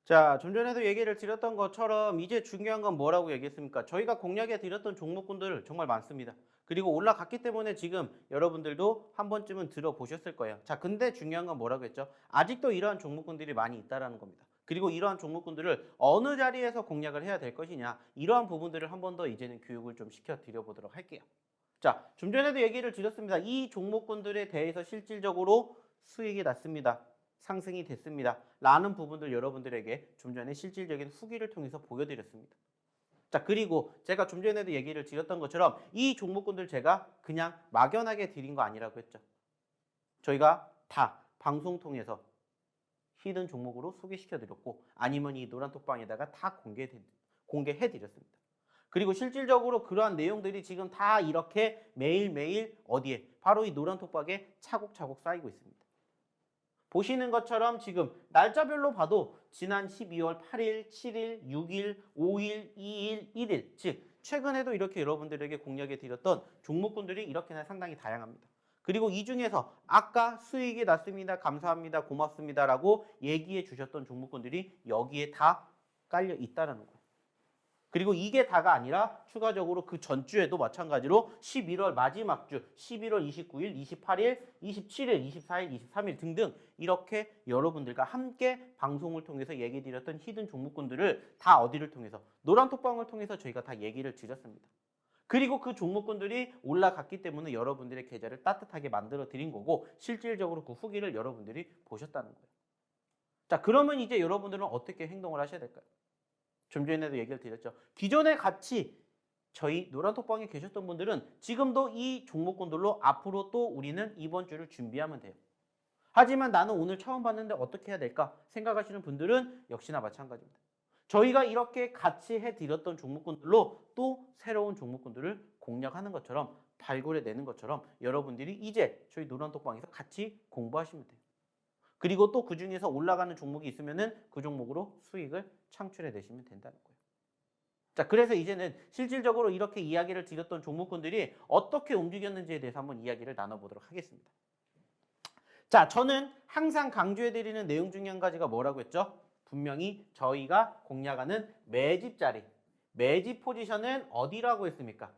자, 좀 전에도 얘기를 드렸던 것처럼 이제 중요한 건 뭐라고 얘기했습니까? 저희가 공략해 드렸던 종목군들 정말 많습니다. 그리고 올라갔기 때문에 지금 여러분들도 한 번쯤은 들어보셨을 거예요. 자, 근데 중요한 건 뭐라고 했죠? 아직도 이러한 종목군들이 많이 있다라는 겁니다. 그리고 이러한 종목군들을 어느 자리에서 공략을 해야 될 것이냐 이러한 부분들을 한 번 더 이제는 교육을 좀 시켜 드려보도록 할게요. 자, 좀 전에도 얘기를 드렸습니다. 이 종목군들에 대해서 실질적으로 수익이 났습니다. 상승이 됐습니다. 라는 부분들 여러분들에게 좀 전에 실질적인 후기를 통해서 보여드렸습니다. 자, 그리고 제가 좀 전에도 얘기를 드렸던 것처럼 이 종목군들 제가 그냥 막연하게 드린 거 아니라고 했죠. 저희가 다 방송 통해서 히든 종목으로 소개시켜드렸고 아니면 이 노란톡방에다가 다 공개해드렸습니다. 그리고 실질적으로 그러한 내용들이 지금 다 이렇게 매일매일 어디에? 바로 이 노란톡방에 차곡차곡 쌓이고 있습니다. 보시는 것처럼 지금 날짜별로 봐도 지난 12월 8일, 7일, 6일, 5일, 2일, 1일 즉 최근에도 이렇게 여러분들에게 공략해 드렸던 종목군들이 이렇게나 상당히 다양합니다. 그리고 이 중에서 아까 수익이 났습니다. 감사합니다. 고맙습니다. 라고 얘기해 주셨던 종목군들이 여기에 다 깔려 있다는 거예요. 그리고 이게 다가 아니라 추가적으로 그 전주에도 마찬가지로 11월 마지막 주 11월 29일, 28일, 27일, 24일, 23일 등등 이렇게 여러분들과 함께 방송을 통해서 얘기 드렸던 히든 종목군들을 다 어디를 통해서 노란톡방을 통해서 저희가 다 얘기를 드렸습니다. 그리고 그 종목군들이 올라갔기 때문에 여러분들의 계좌를 따뜻하게 만들어 드린 거고 실질적으로 그 후기를 여러분들이 보셨다는 거예요. 자, 그러면 이제 여러분들은 어떻게 행동을 하셔야 될까요? 좀 전에도 얘기를 드렸죠. 기존에 같이 저희 노란톡방에 계셨던 분들은 지금도 이 종목군들로 앞으로 또 우리는 이번 주를 준비하면 돼요. 하지만 나는 오늘 처음 봤는데 어떻게 해야 될까 생각하시는 분들은 역시나 마찬가지입니다. 저희가 이렇게 같이 해드렸던 종목군들로 또 새로운 종목군들을 공략하는 것처럼 발굴해내는 것처럼 여러분들이 이제 저희 노란톡방에서 같이 공부하시면 돼요. 그리고 또 그 중에서 올라가는 종목이 있으면은 그 종목으로 수익을 창출해 내시면 된다는 거예요. 자, 그래서 이제는 실질적으로 이렇게 이야기를 드렸던 종목군들이 어떻게 움직였는지에 대해서 한번 이야기를 나눠보도록 하겠습니다. 자, 저는 항상 강조해 드리는 내용 중에 한 가지가 뭐라고 했죠? 분명히 저희가 공략하는 매집 자리, 매집 포지션은 어디라고 했습니까?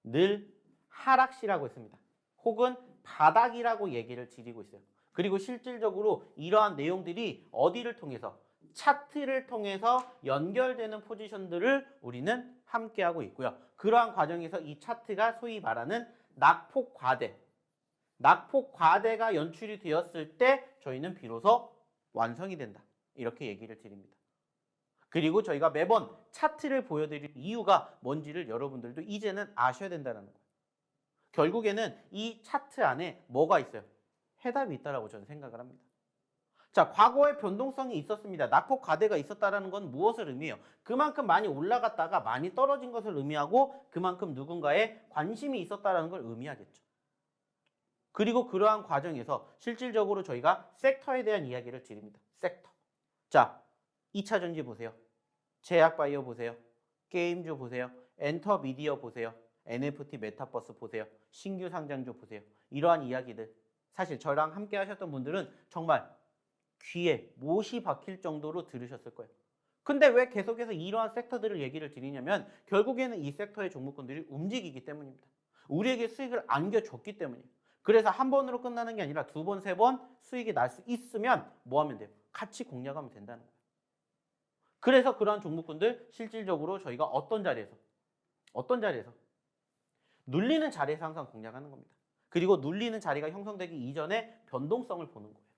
늘 하락시라고 했습니다. 혹은 바닥이라고 얘기를 드리고 있어요. 그리고 실질적으로 이러한 내용들이 어디를 통해서? 차트를 통해서 연결되는 포지션들을 우리는 함께하고 있고요. 그러한 과정에서 이 차트가 소위 말하는 낙폭과대가 연출이 되었을 때 저희는 비로소 완성이 된다. 이렇게 얘기를 드립니다. 그리고 저희가 매번 차트를 보여드릴 이유가 뭔지를 여러분들도 이제는 아셔야 된다는 거예요. 결국에는 이 차트 안에 뭐가 있어요? 해답이 있다라고 저는 생각을 합니다. 자, 과거에 변동성이 있었습니다. 낙폭 과대가 있었다라는 건 무엇을 의미해요? 그만큼 많이 올라갔다가 많이 떨어진 것을 의미하고 그만큼 누군가에 관심이 있었다라는 걸 의미하겠죠. 그리고 그러한 과정에서 실질적으로 저희가 섹터에 대한 이야기를 드립니다. 섹터. 자, 2차 전지 보세요. 제약바이오 보세요. 게임주 보세요. 엔터미디어 보세요. NFT 메타버스 보세요. 신규 상장주 보세요. 이러한 이야기들. 사실 저랑 함께 하셨던 분들은 정말 귀에 못이 박힐 정도로 들으셨을 거예요. 근데 왜 계속해서 이러한 섹터들을 얘기를 드리냐면 결국에는 이 섹터의 종목군들이 움직이기 때문입니다. 우리에게 수익을 안겨줬기 때문이에요. 그래서 한 번으로 끝나는 게 아니라 두 번, 세 번 수익이 날 수 있으면 뭐 하면 돼요? 같이 공략하면 된다는 거예요. 그래서 그러한 종목군들 실질적으로 저희가 어떤 자리에서 눌리는 자리에서 항상 공략하는 겁니다. 그리고 눌리는 자리가 형성되기 이전에 변동성을 보는 거예요.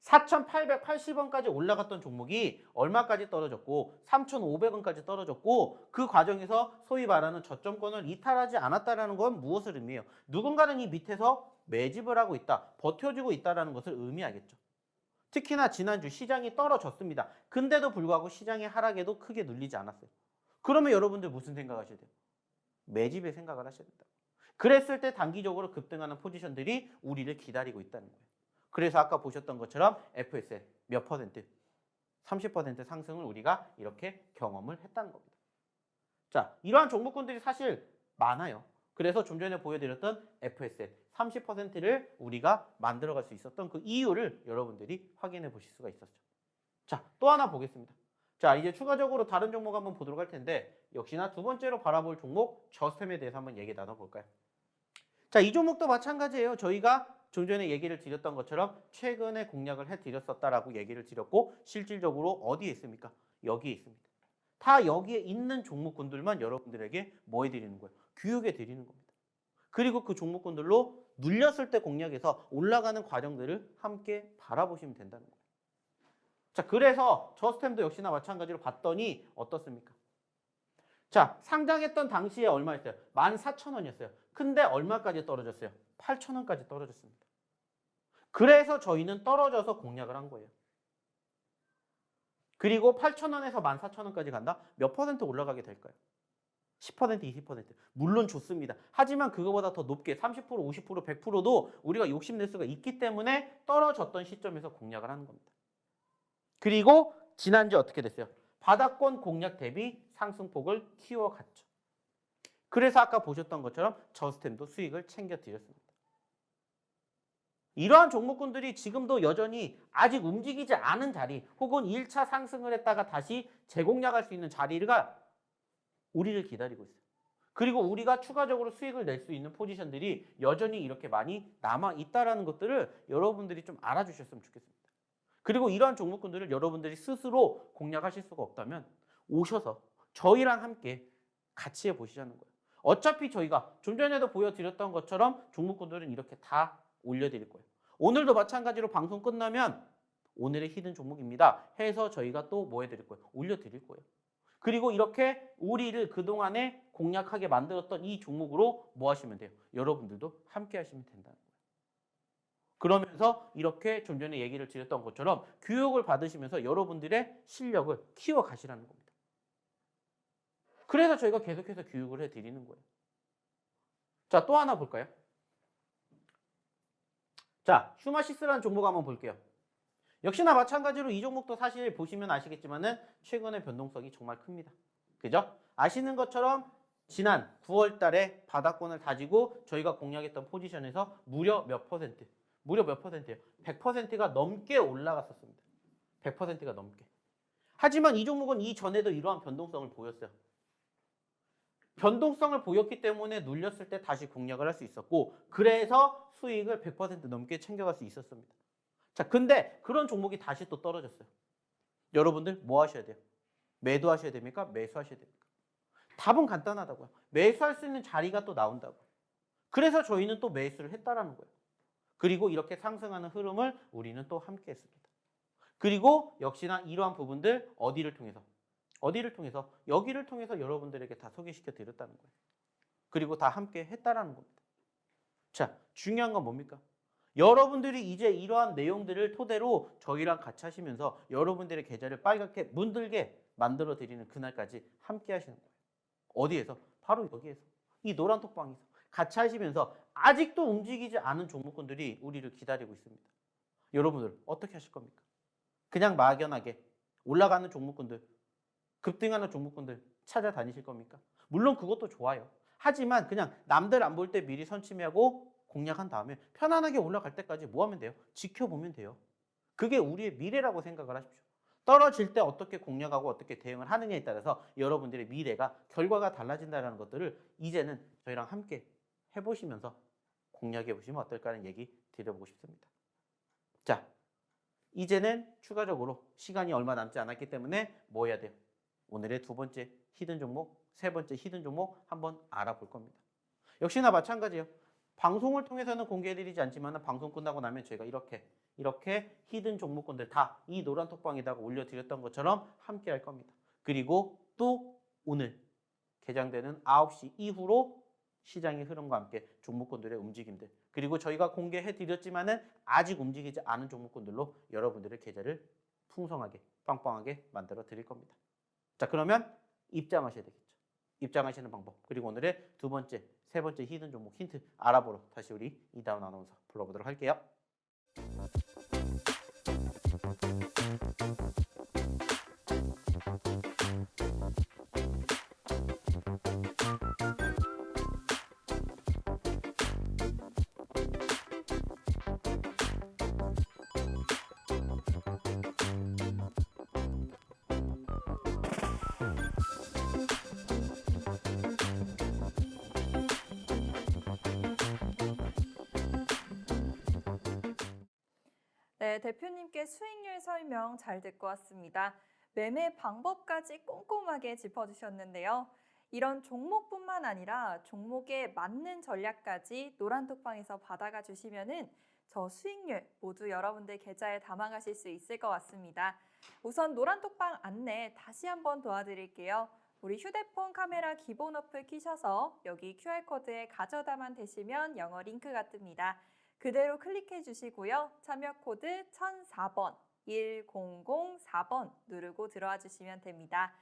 4,880원까지 올라갔던 종목이 얼마까지 떨어졌고 3,500원까지 떨어졌고 그 과정에서 소위 말하는 저점권을 이탈하지 않았다는 건 무엇을 의미해요? 누군가는 이 밑에서 매집을 하고 있다, 버텨주고 있다는 것을 의미하겠죠. 특히나 지난주 시장이 떨어졌습니다. 근데도 불구하고 시장의 하락에도 크게 눌리지 않았어요. 그러면 여러분들 무슨 생각하셔야 돼요? 매집의 생각을 하셔야 된다. 그랬을 때 단기적으로 급등하는 포지션들이 우리를 기다리고 있다는 거예요. 그래서 아까 보셨던 것처럼 FSL 몇 퍼센트? 30% 상승을 우리가 이렇게 경험을 했다는 겁니다. 자, 이러한 종목군들이 사실 많아요. 그래서 좀 전에 보여드렸던 FSL 30%를 우리가 만들어갈 수 있었던 그 이유를 여러분들이 확인해 보실 수가 있었죠. 자, 또 하나 보겠습니다. 자, 이제 추가적으로 다른 종목 한번 보도록 할 텐데 역시나 두 번째로 바라볼 종목 저스템에 대해서 한번 얘기 나눠볼까요? 자, 이 종목도 마찬가지예요. 저희가 좀 전에 얘기를 드렸던 것처럼 최근에 공략을 해드렸었다라고 얘기를 드렸고 실질적으로 어디에 있습니까? 여기에 있습니다. 다 여기에 있는 종목군들만 여러분들에게 뭐 해드리는 거예요? 교육해 드리는 겁니다. 그리고 그 종목군들로 눌렸을 때 공략해서 올라가는 과정들을 함께 바라보시면 된다는 거예요. 자, 그래서 저스템도 역시나 마찬가지로 봤더니 어떻습니까? 자, 상장했던 당시에 얼마였어요? 14,000원이었어요. 근데 얼마까지 떨어졌어요? 8,000원까지 떨어졌습니다. 그래서 저희는 떨어져서 공략을 한 거예요. 그리고 8,000원에서 14,000원까지 간다? 몇 퍼센트 올라가게 될까요? 10%, 20%. 물론 좋습니다. 하지만 그거보다 더 높게 30%, 50%, 100%도 우리가 욕심낼 수가 있기 때문에 떨어졌던 시점에서 공략을 하는 겁니다. 그리고 지난주 어떻게 됐어요? 바닥권 공략 대비 상승폭을 키워갔죠. 그래서 아까 보셨던 것처럼 저스템도 수익을 챙겨드렸습니다. 이러한 종목군들이 지금도 여전히 아직 움직이지 않은 자리 혹은 1차 상승을 했다가 다시 재공략할 수 있는 자리가 우리를 기다리고 있어요. 그리고 우리가 추가적으로 수익을 낼 수 있는 포지션들이 여전히 이렇게 많이 남아있다는 것들을 여러분들이 좀 알아주셨으면 좋겠습니다. 그리고 이러한 종목군들을 여러분들이 스스로 공략하실 수가 없다면 오셔서 저희랑 함께 같이 해보시자는 거예요. 어차피 저희가 좀 전에도 보여드렸던 것처럼 종목군들은 이렇게 다 올려드릴 거예요. 오늘도 마찬가지로 방송 끝나면 오늘의 히든 종목입니다 해서 저희가 또 뭐 해드릴 거예요? 올려드릴 거예요. 그리고 이렇게 우리를 그동안에 공략하게 만들었던 이 종목으로 뭐 하시면 돼요? 여러분들도 함께 하시면 된다는 거예요. 그러면서 이렇게 좀 전에 얘기를 드렸던 것처럼 교육을 받으시면서 여러분들의 실력을 키워가시라는 겁니다. 그래서 저희가 계속해서 교육을 해드리는 거예요. 자, 또 하나 볼까요? 자, 슈마시스라는 종목 한번 볼게요. 역시나 마찬가지로 이 종목도 사실 보시면 아시겠지만은 최근의 변동성이 정말 큽니다. 그죠? 아시는 것처럼 지난 9월 달에 바닥권을 다지고 저희가 공략했던 포지션에서 무려 몇 퍼센트? 무려 몇 퍼센트예요? 100%가 넘게 올라갔었습니다. 100%가 넘게. 하지만 이 종목은 이전에도 이러한 변동성을 보였어요. 변동성을 보였기 때문에 눌렸을 때 다시 공략을 할 수 있었고 그래서 수익을 100% 넘게 챙겨갈 수 있었습니다. 자, 근데 그런 종목이 다시 또 떨어졌어요. 여러분들 뭐 하셔야 돼요? 매도하셔야 됩니까? 매수하셔야 됩니까? 답은 간단하다고요. 매수할 수 있는 자리가 또 나온다고요. 그래서 저희는 또 매수를 했다라는 거예요. 그리고 이렇게 상승하는 흐름을 우리는 또 함께 했습니다. 그리고 역시나 이러한 부분들 어디를 통해서? 여기를 통해서 여러분들에게 다 소개시켜 드렸다는 거예요. 그리고 다 함께 했다라는 겁니다. 자, 중요한 건 뭡니까? 여러분들이 이제 이러한 내용들을 토대로 저희랑 같이 하시면서 여러분들의 계좌를 빨갛게 문들게 만들어 드리는 그날까지 함께 하시는 거예요. 어디에서? 바로 여기에서. 이 노란 톡방에서 같이 하시면서 아직도 움직이지 않은 종목군들이 우리를 기다리고 있습니다. 여러분들 어떻게 하실 겁니까? 그냥 막연하게 올라가는 종목군들, 급등하는 종목군들 찾아다니실 겁니까? 물론 그것도 좋아요. 하지만 그냥 남들 안 볼 때 미리 선침하고 공략한 다음에 편안하게 올라갈 때까지 뭐 하면 돼요? 지켜보면 돼요. 그게 우리의 미래라고 생각을 하십시오. 떨어질 때 어떻게 공략하고 어떻게 대응을 하느냐에 따라서 여러분들의 미래가 결과가 달라진다는 것들을 이제는 저희랑 함께 해보시면서 공략해 보시면 어떨까 하는 얘기 드려보고 싶습니다. 자, 이제는 추가적으로 시간이 얼마 남지 않았기 때문에 뭐 해야 돼요? 오늘의 두 번째 히든 종목, 세 번째 히든 종목 한번 알아볼 겁니다. 역시나 마찬가지예요. 방송을 통해서는 공개해드리지 않지만 방송 끝나고 나면 저희가 이렇게 히든 종목군들 다 이 노란 톡방에다가 올려드렸던 것처럼 함께 할 겁니다. 그리고 또 오늘 개장되는 9시 이후로 시장의 흐름과 함께 종목군들의 움직임들 그리고 저희가 공개해드렸지만은 아직 움직이지 않은 종목군들로 여러분들의 계좌를 풍성하게 빵빵하게 만들어 드릴 겁니다. 자, 그러면 입장하셔야 되겠죠. 입장하시는 방법 그리고 오늘의 두 번째, 세 번째 히든 종목 힌트 알아보러 다시 우리 이다운 아나운서 불러보도록 할게요. 네, 대표님께 수익률 설명 잘 듣고 왔습니다. 매매 방법까지 꼼꼼하게 짚어주셨는데요. 이런 종목뿐만 아니라 종목에 맞는 전략까지 노란톡방에서 받아가 주시면은 저 수익률 모두 여러분들 계좌에 담아가실 수 있을 것 같습니다. 우선 노란톡방 안내 다시 한번 도와드릴게요. 우리 휴대폰 카메라 기본 어플 키셔서 여기 QR코드에 가져다만 대시면 영어 링크가 뜹니다. 그대로 클릭해 주시고요. 참여 코드 1004번, 1004번 누르고 들어와 주시면 됩니다.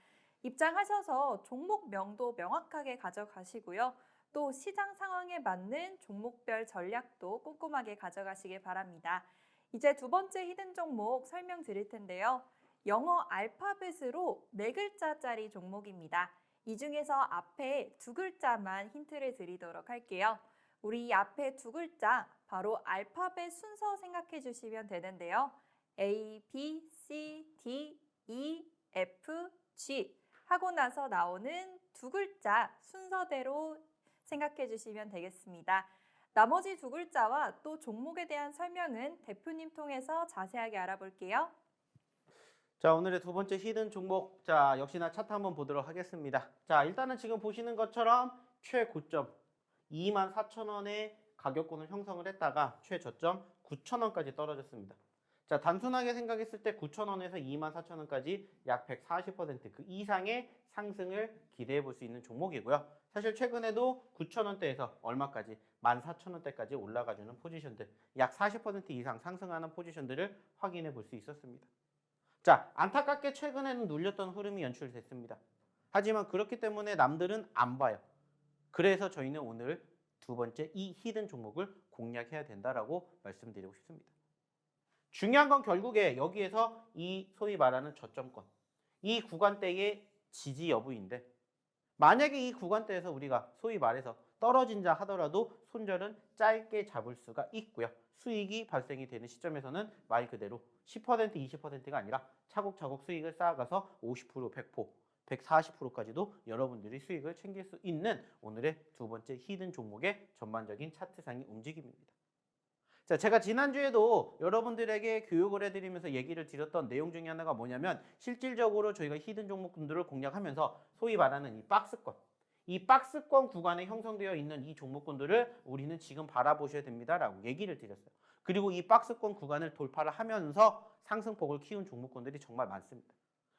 입장하셔서 종목명도 명확하게 가져가시고요. 또 시장 상황에 맞는 종목별 전략도 꼼꼼하게 가져가시길 바랍니다. 이제 두 번째 히든 종목 설명드릴 텐데요. 영어 알파벳으로 4글자짜리 종목입니다. 이 중에서 앞에 2글자만 힌트를 드리도록 할게요. 우리 이 앞에 2글자 바로 알파벳 순서 생각해 주시면 되는데요. A, B, C, D, E, F, G 하고 나서 나오는 2글자 순서대로 생각해 주시면 되겠습니다. 나머지 2글자와 또 종목에 대한 설명은 대표님 통해서 자세하게 알아볼게요. 자, 오늘의 두 번째 히든 종목. 자, 역시나 차트 한번 보도록 하겠습니다. 자, 일단은 지금 보시는 것처럼 최고점 24,000원의 가격권을 형성을 했다가 최저점 9,000원까지 떨어졌습니다. 자, 단순하게 생각했을 때 9,000원에서 24,000원까지 약 140% 그 이상의 상승을 기대해 볼 수 있는 종목이고요. 사실 최근에도 9,000원대에서 얼마까지? 14,000원대까지 올라가주는 포지션들, 약 40% 이상 상승하는 포지션들을 확인해 볼 수 있었습니다. 자, 안타깝게 최근에는 눌렸던 흐름이 연출됐습니다. 하지만 그렇기 때문에 남들은 안 봐요. 그래서 저희는 오늘 두 번째 이 히든 종목을 공략해야 된다라고 말씀드리고 싶습니다. 중요한 건 결국에 여기에서 이 소위 말하는 저점권, 이 구간대의 지지 여부인데 만약에 이 구간대에서 우리가 소위 말해서 떨어진다 하더라도 손절은 짧게 잡을 수가 있고요. 수익이 발생이 되는 시점에서는 말 그대로 10%, 20%가 아니라 차곡차곡 수익을 쌓아가서 50%, 100%, 140%까지도 여러분들이 수익을 챙길 수 있는 오늘의 두 번째 히든 종목의 전반적인 차트상의 움직임입니다. 자, 제가 지난주에도 여러분들에게 교육을 해드리면서 얘기를 드렸던 내용 중에 하나가 뭐냐면 실질적으로 저희가 히든 종목군들을 공략하면서 소위 말하는 이 박스권 구간에 형성되어 있는 이 종목군들을 우리는 지금 바라보셔야 됩니다라고 얘기를 드렸어요. 그리고 이 박스권 구간을 돌파를 하면서 상승폭을 키운 종목군들이 정말 많습니다.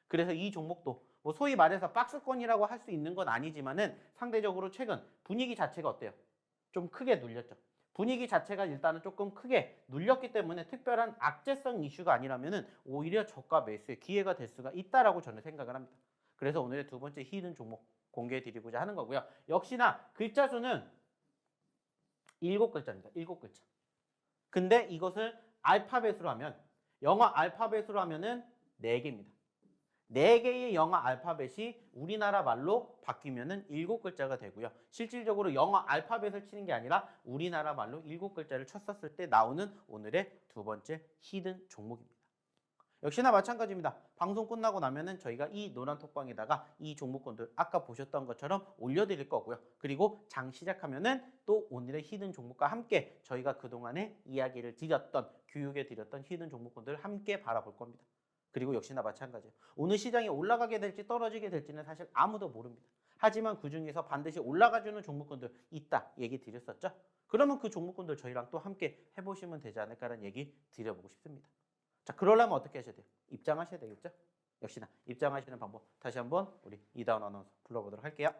그래서 이 종목도 뭐 소위 말해서 박스권이라고 할 수 있는 건 아니지만은 상대적으로 최근 분위기 자체가 어때요? 좀 크게 눌렸죠. 분위기 자체가 일단은 조금 크게 눌렸기 때문에 특별한 악재성 이슈가 아니라면은 오히려 저가 매수의 기회가 될 수가 있다라고 저는 생각을 합니다. 그래서 오늘의 두 번째 히든 종목 공개해 드리고자 하는 거고요. 역시나 글자 수는 7글자입니다. 7글자. 근데 이것을 알파벳으로 하면 영어 알파벳으로 하면은 4개입니다. 4개의 영어 알파벳이 우리나라 말로 바뀌면은 7글자가 되고요. 실질적으로 영어 알파벳을 치는 게 아니라 우리나라 말로 7글자를 쳤었을 때 나오는 오늘의 두 번째 히든 종목입니다. 역시나 마찬가지입니다. 방송 끝나고 나면은 저희가 이 노란 톡방에다가 이 종목군들 아까 보셨던 것처럼 올려드릴 거고요. 그리고 장 시작하면은 또 오늘의 히든 종목과 함께 저희가 그동안에 이야기를 드렸던 교육해 드렸던 히든 종목군들을 함께 바라볼 겁니다. 그리고 역시나 마찬가지예요. 오늘 시장이 올라가게 될지 떨어지게 될지는 사실 아무도 모릅니다. 하지만 그중에서 반드시 올라가주는 종목군들 있다 얘기 드렸었죠. 그러면 그 종목군들 저희랑 또 함께 해보시면 되지 않을까라는 얘기 드려보고 싶습니다. 자, 그러려면 어떻게 하셔야 돼요? 입장하셔야 되겠죠? 역시나 입장하시는 방법 다시 한번 우리 이다운 아나운서 불러보도록 할게요.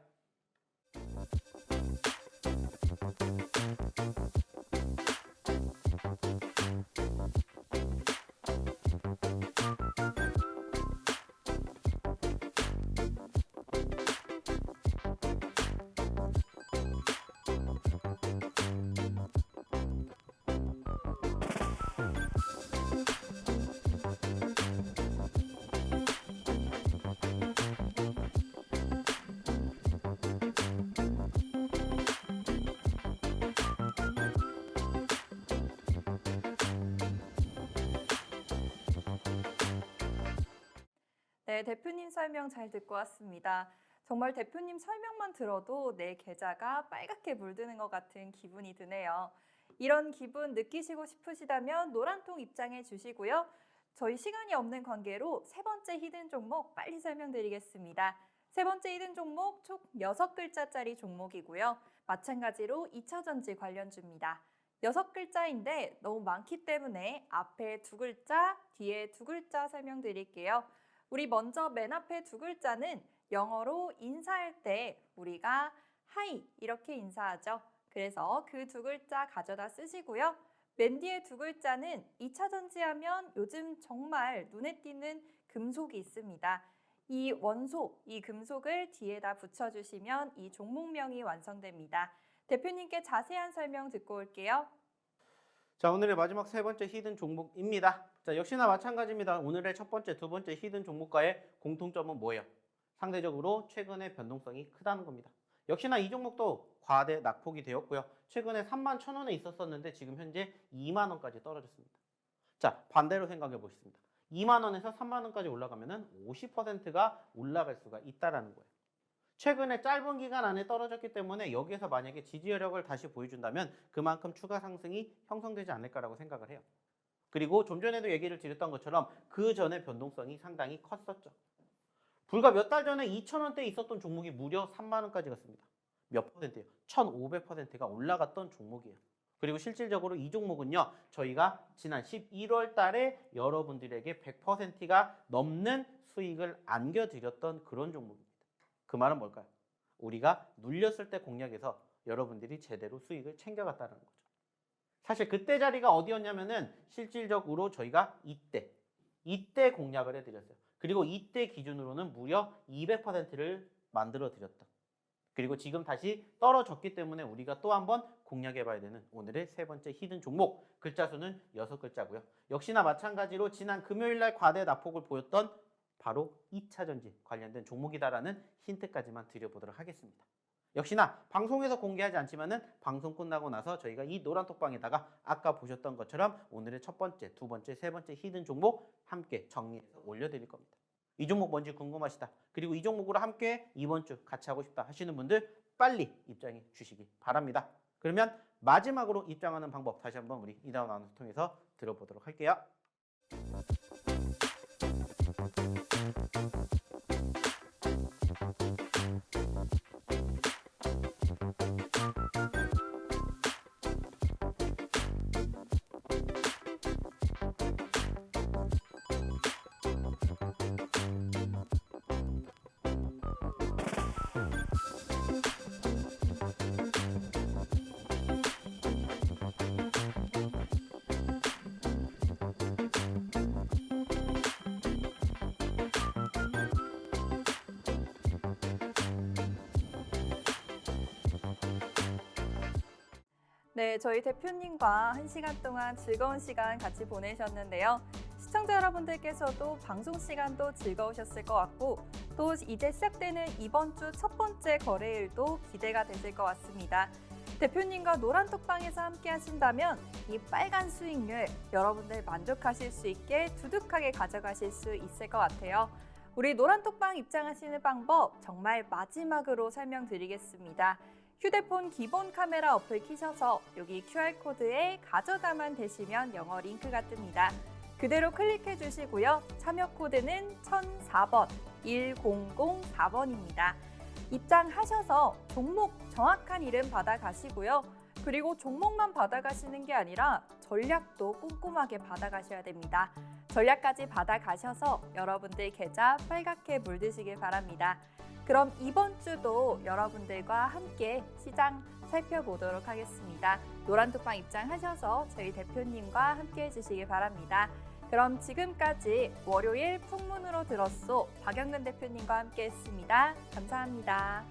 네, 대표님 설명 잘 듣고 왔습니다. 정말 대표님 설명만 들어도 내 계좌가 빨갛게 물드는 것 같은 기분이 드네요. 이런 기분 느끼시고 싶으시다면 노란통 입장해 주시고요. 저희 시간이 없는 관계로 세 번째 히든 종목 빨리 설명드리겠습니다. 세 번째 히든 종목 총 6글자짜리 종목이고요. 마찬가지로 2차전지 관련주입니다. 6글자인데 너무 많기 때문에 앞에 2글자, 뒤에 2글자 설명드릴게요. 우리 먼저 맨 앞에 2글자는 영어로 인사할 때 우리가 하이 이렇게 인사하죠. 그래서 그 2글자 가져다 쓰시고요. 맨 뒤에 2글자는 2차전지 하면 요즘 정말 눈에 띄는 금속이 있습니다. 이 원소, 이 금속을 뒤에다 붙여주시면 이 종목명이 완성됩니다. 대표님께 자세한 설명 듣고 올게요. 자, 오늘의 마지막 세 번째 히든 종목입니다. 자, 역시나 마찬가지입니다. 오늘의 첫 번째, 두 번째 히든 종목과의 공통점은 뭐예요? 상대적으로 최근에 변동성이 크다는 겁니다. 역시나 이 종목도 과대 낙폭이 되었고요. 최근에 31,000원에 있었었는데 지금 현재 2만 원까지 떨어졌습니다. 자, 반대로 생각해 보겠습니다. 2만 원에서 3만 원까지 올라가면은 50%가 올라갈 수가 있다라는 거예요. 최근에 짧은 기간 안에 떨어졌기 때문에 여기에서 만약에 지지력을 다시 보여준다면 그만큼 추가 상승이 형성되지 않을까라고 생각을 해요. 그리고 좀 전에도 얘기를 드렸던 것처럼 그 전에 변동성이 상당히 컸었죠. 불과 몇 달 전에 2,000원대에 있었던 종목이 무려 3만 원까지 갔습니다. 몇 퍼센트예요? 1,500%가 올라갔던 종목이에요. 그리고 실질적으로 이 종목은요, 저희가 지난 11월 달에 여러분들에게 100%가 넘는 수익을 안겨드렸던 그런 종목입니다. 그 말은 뭘까요? 우리가 눌렸을 때 공략해서 여러분들이 제대로 수익을 챙겨갔다는 거죠. 사실 그때 자리가 어디였냐면은 실질적으로 저희가 이때 공략을 해드렸어요. 그리고 이때 기준으로는 무려 200%를 만들어 드렸다. 그리고 지금 다시 떨어졌기 때문에 우리가 또 한번 공략해 봐야 되는 오늘의 세 번째 히든 종목, 글자 수는 6글자고요. 역시나 마찬가지로 지난 금요일 날 과대 낙폭을 보였던 바로 2차전지 관련된 종목이다라는 힌트까지만 드려보도록 하겠습니다. 역시나 방송에서 공개하지 않지만은 방송 끝나고 나서 저희가 이 노란톡방에다가 아까 보셨던 것처럼 오늘의 첫 번째, 두 번째, 세 번째 히든 종목 함께 정리해서 올려드릴 겁니다. 이 종목 뭔지 궁금하시다. 그리고 이 종목으로 함께 이번 주 같이 하고 싶다 하시는 분들 빨리 입장해 주시기 바랍니다. 그러면 마지막으로 입장하는 방법 다시 한번 우리 이다운 아나운서 통해서 들어보도록 할게요. 네, 저희 대표님과 1시간 동안 즐거운 시간 같이 보내셨는데요. 시청자 여러분들께서도 방송 시간도 즐거우셨을 것 같고 또 이제 시작되는 이번 주 첫 번째 거래일도 기대가 되실 것 같습니다. 대표님과 노란톡방에서 함께 하신다면 이 빨간 수익률 여러분들 만족하실 수 있게 두둑하게 가져가실 수 있을 것 같아요. 우리 노란톡방 입장하시는 방법 정말 마지막으로 설명드리겠습니다. 휴대폰 기본 카메라 어플 키셔서 여기 QR코드에 가져다만 대시면 영어 링크가 뜹니다. 그대로 클릭해 주시고요. 참여 코드는 1004번, 1004번입니다. 입장하셔서 종목 정확한 이름 받아가시고요. 그리고 종목만 받아가시는 게 아니라 전략도 꼼꼼하게 받아가셔야 됩니다. 전략까지 받아가셔서 여러분들 계좌 빨갛게 물드시길 바랍니다. 그럼 이번 주도 여러분들과 함께 시장 살펴보도록 하겠습니다. 노란톡방 입장하셔서 저희 대표님과 함께 해주시길 바랍니다. 그럼 지금까지 월요일 풍문으로 들었소 박영근 대표님과 함께 했습니다. 감사합니다.